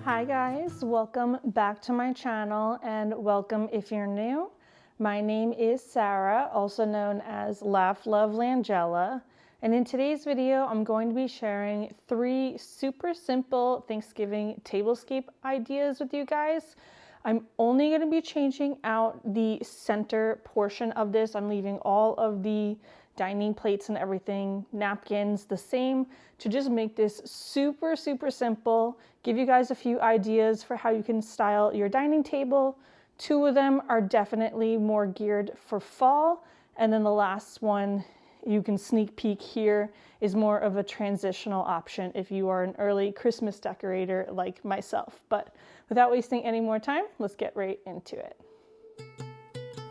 Hi guys, welcome back to my channel and welcome if you're new. My name is Sarah, also known as Laugh Love Langella, and in today's video I'm going to be sharing 3 super simple Thanksgiving tablescape ideas with you guys. I'm only going to be changing out the center portion of this. I'm leaving all of the dining plates and everything, napkins, the same, to just make this super simple, give you guys a few ideas for how you can style your dining table. 2 of them are definitely more geared for fall, and then the last one, you can sneak peek here, is more of a transitional option if you are an early Christmas decorator like myself. But without wasting any more time, let's get right into it.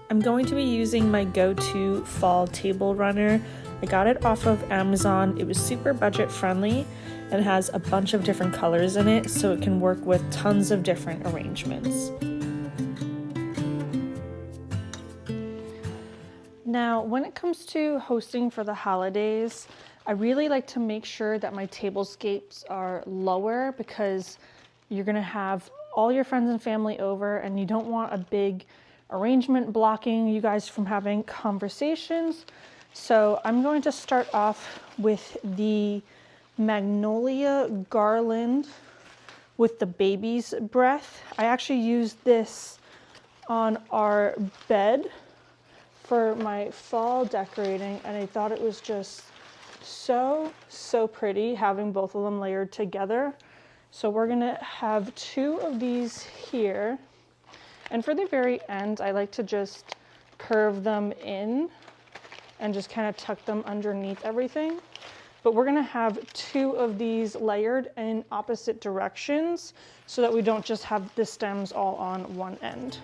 I'm going to be using my go-to fall table runner. I got it off of Amazon. It was super budget friendly and has a bunch of different colors in it, so it can work with tons of different arrangements. Now, when it comes to hosting for the holidays, I really like to make sure that my tablescapes are lower because you're gonna have all your friends and family over and you don't want a big arrangement blocking you guys from having conversations. So I'm going to start off with the magnolia garland with the baby's breath. I actually used this on our bed for my fall decorating, and I thought it was just so pretty having both of them layered together. So we're gonna have 2 of these here. And for the very end, I like to just curve them in and just kind of tuck them underneath everything. But we're gonna have 2 of these layered in opposite directions so that we don't just have the stems all on one end.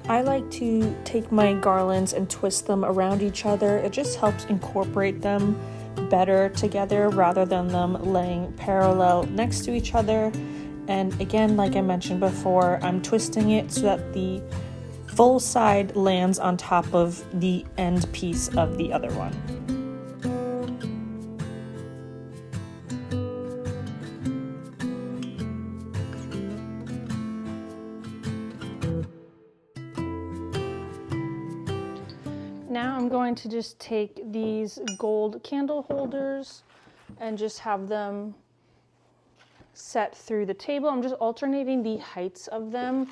I like to take my garlands and twist them around each other. It just helps incorporate them better together rather than them laying parallel next to each other. And again, like I mentioned before, I'm twisting it so that the full side lands on top of the end piece of the other one. Now I'm going to just take these gold candle holders and just have them set through the table. I'm just alternating the heights of them.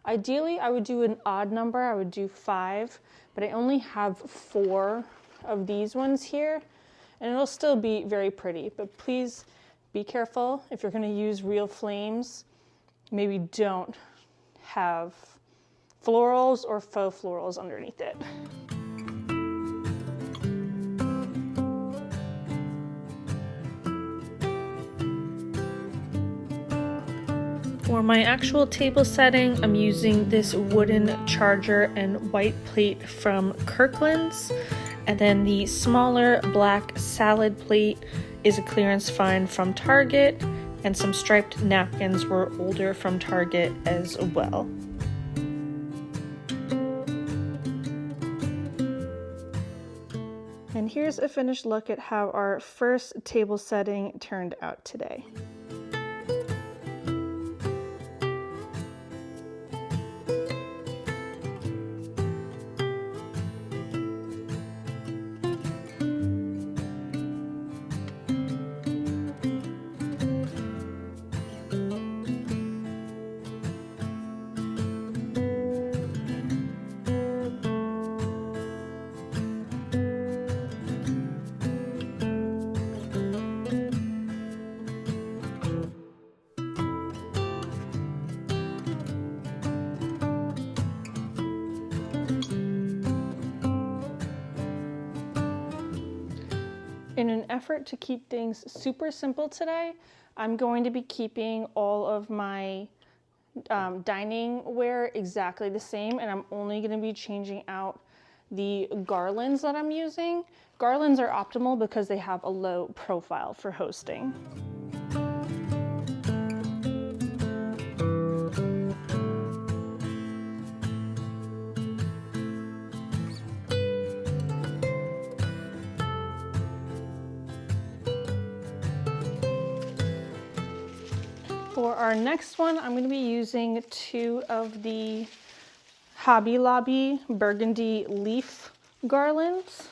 Ideally, I would do an odd number. I would do 5, but I only have 4 of these ones here, and it'll still be very pretty. But please be careful if you're going to use real flames. Maybe don't have florals or faux florals underneath it. For my actual table setting, I'm using this wooden charger and white plate from Kirklands, and then the smaller black salad plate is a clearance find from Target, and some striped napkins were older from Target as well. And here's a finished look at how our first table setting turned out today. In an effort to keep things super simple today, I'm going to be keeping all of my dining ware exactly the same, and I'm only going to be changing out the garlands that I'm using. Garlands are optimal because they have a low profile for hosting. For our next one, I'm going to be using 2 of the Hobby Lobby Burgundy leaf garlands.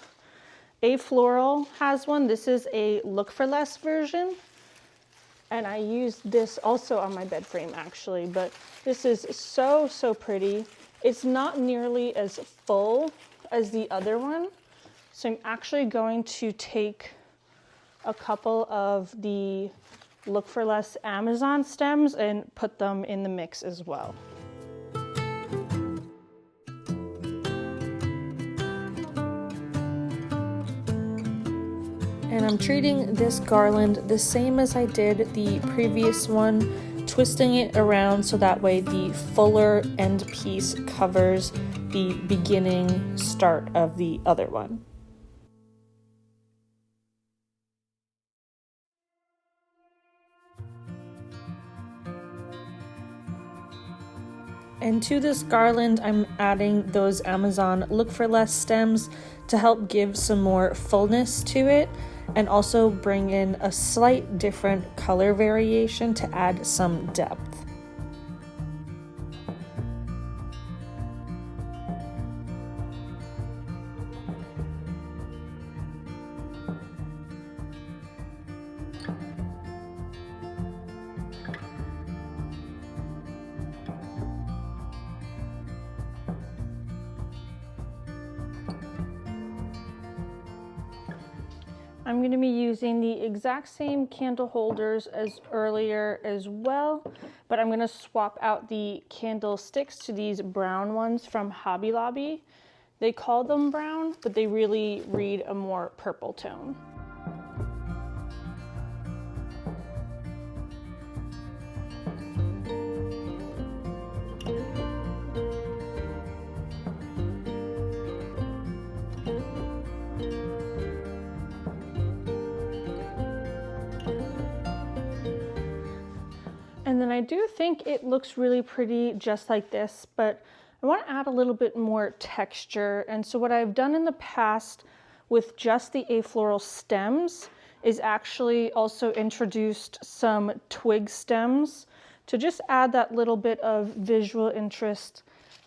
A Floral has one. This is a Look for Less version. And I used this also on my bed frame actually, but this is so, so pretty. It's not nearly as full as the other one. So I'm actually going to take a couple of the Look for Less Amazon stems and put them in the mix as well. And I'm treating this garland the same as I did the previous one, twisting it around so that way the fuller end piece covers the beginning start of the other one. And to this garland, I'm adding those Amazon Look for Less stems to help give some more fullness to it, and also bring in a slight different color variation to add some depth. I'm going to be using the exact same candle holders as earlier as well, but I'm going to swap out the candlesticks to these brown ones from Hobby Lobby. They call them brown, but they really read a more purple tone. And then I do think it looks really pretty just like this, but I want to add a little bit more texture. And so what I've done in the past with just the A Floral stems is actually also introduced some twig stems to just add that little bit of visual interest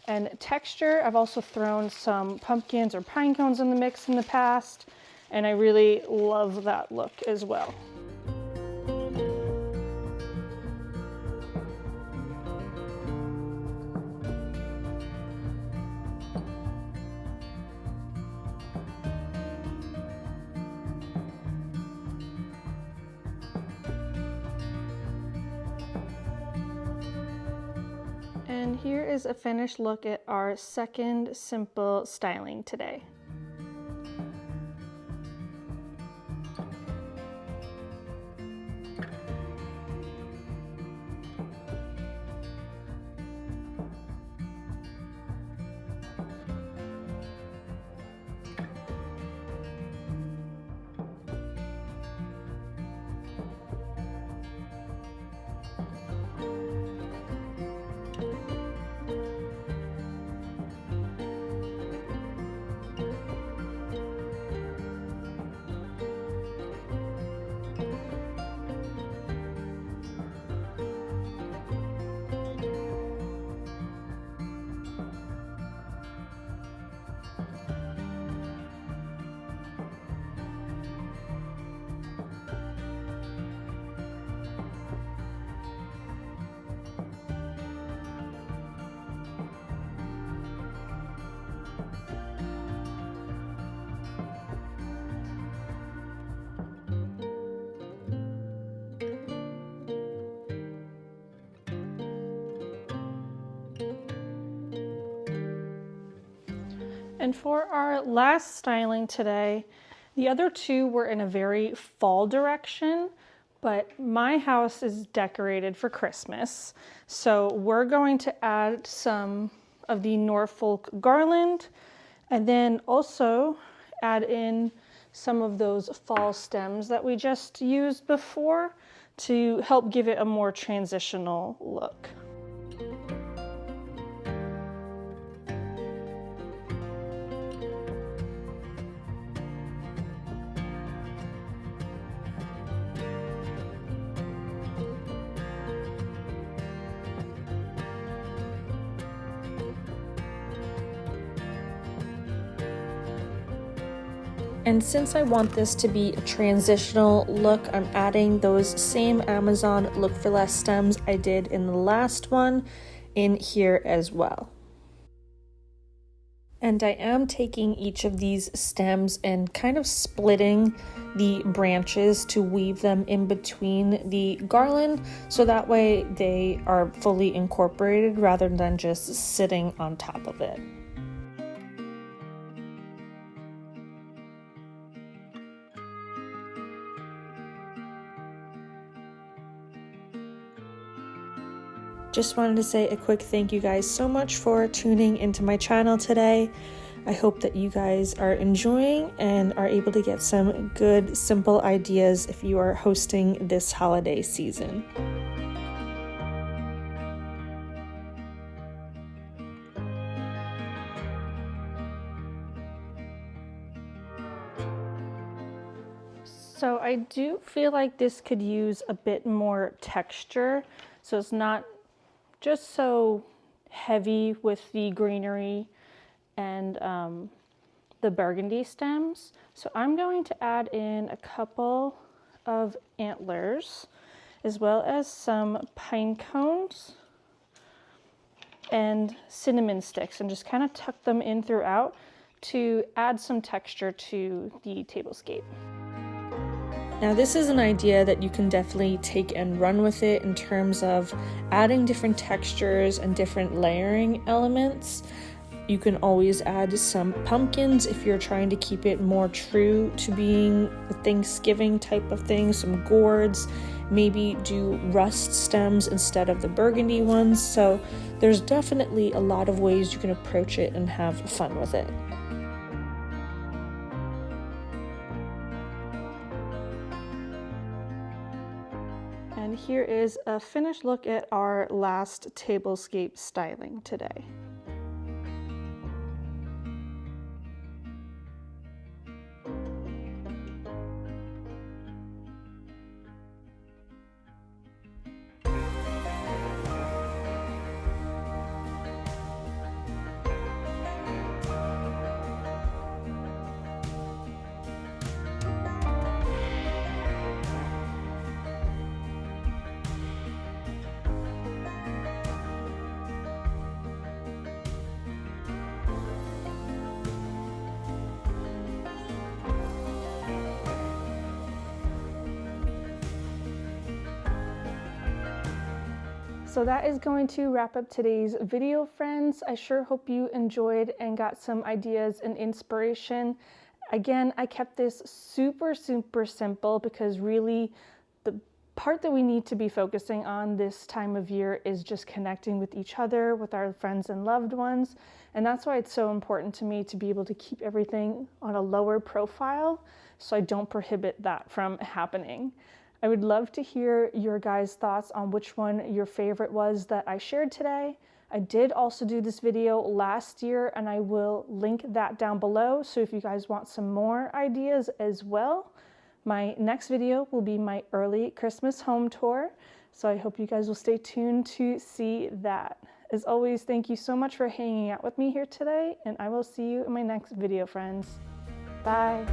and texture. I've also thrown some pumpkins or pine cones in the mix in the past, and I really love that look as well. And here is a finished look at our second simple styling today. And for our last styling today, the other two were in a very fall direction, but my house is decorated for Christmas. So we're going to add some of the Norfolk garland, and then also add in some of those fall stems that we just used before to help give it a more transitional look. And since I want this to be a transitional look, I'm adding those same Amazon Look for Less stems I did in the last one in here as well. And I am taking each of these stems and kind of splitting the branches to weave them in between the garland, so that way they are fully incorporated rather than just sitting on top of it. Just wanted to say a quick thank you guys so much for tuning into my channel today. I hope that you guys are enjoying and are able to get some good, simple ideas if you are hosting this holiday season. So I do feel like this could use a bit more texture, so it's not just so heavy with the greenery and the burgundy stems. So I'm going to add in a couple of antlers as well as some pine cones and cinnamon sticks, and just kind of tuck them in throughout to add some texture to the tablescape. Now this is an idea that you can definitely take and run with it in terms of adding different textures and different layering elements. You can always add some pumpkins if you're trying to keep it more true to being a Thanksgiving type of thing, some gourds, maybe do rust stems instead of the burgundy ones. So there's definitely a lot of ways you can approach it and have fun with it. And here is a finished look at our last tablescape styling today. So that is going to wrap up today's video, friends. I sure hope you enjoyed and got some ideas and inspiration. Again, I kept this super simple because really the part that we need to be focusing on this time of year is just connecting with each other, with our friends and loved ones. And that's why it's so important to me to be able to keep everything on a lower profile so I don't prohibit that from happening. I would love to hear your guys' thoughts on which one your favorite was that I shared today. I did also do this video last year and I will link that down below. So if you guys want some more ideas as well, my next video will be my early Christmas home tour. So I hope you guys will stay tuned to see that. As always, thank you so much for hanging out with me here today, and I will see you in my next video, friends. Bye.